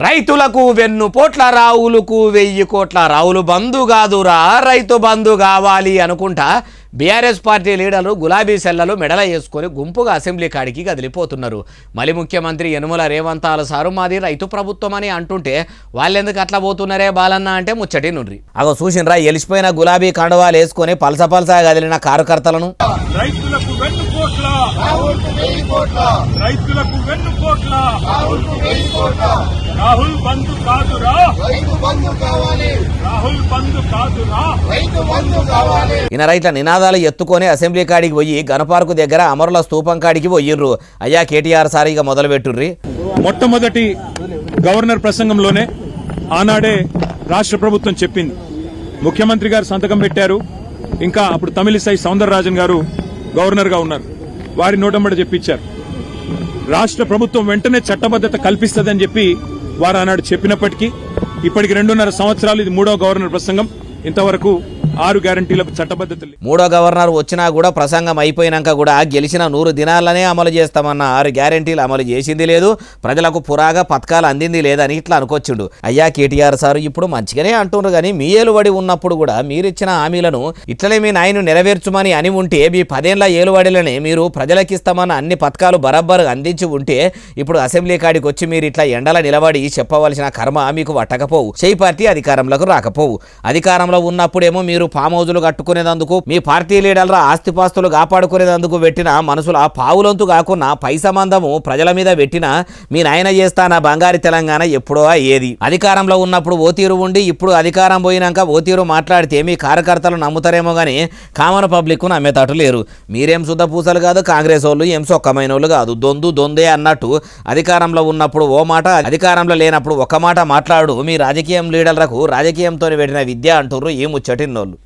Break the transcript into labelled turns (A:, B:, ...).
A: రైతులకు వెన్నుపోట్ల రావులకు 1000 కోట్ల రావులు బంధు కాదురా రైతు బంధు కావాలి అనుకుంటా బీఆర్ఎస్ పార్టీ లీడర్లు గులాబీ సెల్లలు మెడల వేసుకొని గుంపుగా అసెంబ్లీ కాడికి కదిలిపోతున్నారు. మళ్ళీ ముఖ్యమంత్రి యనుమల రేవంతాల సారు మాది రైతు ప్రభుత్వం అని అంటుంటే వాళ్ళెందుకు అట్లా పోతున్నారే బాలన్న అంటే ముచ్చటి నుండ్రి. అగో చూసినరా ఎలిసిపోయిన గులాబీ కండువాలు వేసుకొని పలసపలసా కదిలిన కార్యకర్తలను.
B: రాహుల్ బంధు కాదురా రైతు బంధు కావాలి, రాహుల్ బంధు కాదురా రైతు బంధు కావాలి.
A: ఈయన రైట్ల నినాదాలు ఎత్తుకొని అసెంబ్లీ కాడికి పోయి గణపార్కు దగ్గర అమరుల స్తూపం కాడికి పోయిర్రు. అయ్యా కేటీఆర్ సార్ ఇక మొదలు పెట్టుర్రి.
B: మొట్టమొదటి గవర్నర్ ప్రసంగంలోనే ఆనాడే రాష్ట్ర ప్రభుత్వం చెప్పింది, ముఖ్యమంత్రి గారు సంతకం పెట్టారు. ఇంకా అప్పుడు తమిళిసై సౌందరరాజన్ గారు గవర్నర్ గా ఉన్నారు, వారి నోటంబడి చెప్పించారు. రాష్ట్ర ప్రభుత్వం వెంటనే చట్టబద్ధత కల్పిస్తుందని చెప్పి వారు ఆనాడు చెప్పినప్పటికీ ఇప్పటికి 2.5 సంవత్సరాలు ఇది 3వ గవర్నర్ ప్రసంగం. ఇంతవరకు 6 గ్యారంటీలకు చట్టబద్ధత లేదు.
A: 3వ గవర్నర్ వచ్చినా కూడా ప్రసంగం అయిపోయినాక కూడా గెలిచిన 100 దినాలనే అమలు చేస్తామన్న 6 గ్యారంటీలు అమలు చేసింది లేదు, ప్రజలకు పురాగా పథకాలు అందింది లేదని ఇట్లా అనుకొచ్చిండు. అయ్యా కేటీఆర్ సార్ ఇప్పుడు మంచిగానే అంటున్నారు కానీ మీ ఏలుబడి ఉన్నప్పుడు కూడా మీరిచ్చిన హామీలను ఇట్లనే మీ నాయను నెరవేర్చుమని అని ఉంటే మీ 10 ఏళ్ల ఏలుబడిలనే మీరు ప్రజలకిస్తామన్న అన్ని పథకాలు బరబ్బరు అందించి ఉంటే ఇప్పుడు అసెంబ్లీ కాడికి వచ్చి మీరు ఇట్లా ఎండల నిలబడి చెప్పవలసిన కర్మ మీకు పట్టకపోవు. చేయి పార్టీ అధికారంలోకి రాకపోవు. అధికారంలో ఉన్నప్పుడేమో మీరు ఫామ్ హౌజులు కట్టుకునేందుకు మీ పార్టీ లీడర్ల ఆస్తిపాస్తులు కాపాడుకునేందుకు పెట్టిన మనసుల పావులంతు కాకుండా పైసా మందము ప్రజల మీద పెట్టిన మీ నాయన చేస్తాన బంగారు తెలంగాణ ఎప్పుడో అయ్యేది. అధికారంలో ఉన్నప్పుడు ఓ తీరు ఉండి ఇప్పుడు అధికారం పోయినాక ఓ తీరు మాట్లాడితే మీ కార్యకర్తలు నమ్ముతారేమో గానీ కామన్ పబ్లిక్ నమ్మేటట్టు లేరు. మీరేం శుద్ధ పూసలు కాదు, కాంగ్రెస్ వాళ్ళు ఏం సొక్కమైన వాళ్ళు కాదు, దొందే అన్నట్టు అధికారంలో ఉన్నప్పుడు ఓ మాట, అధికారంలో లేనప్పుడు ఒక మాట మాట్లాడు. మీ రాజకీయం లీడర్లకు రాజకీయంతో పెట్టిన విద్య అంటారు ఈ ముచ్చటిన్నోళ్ళు.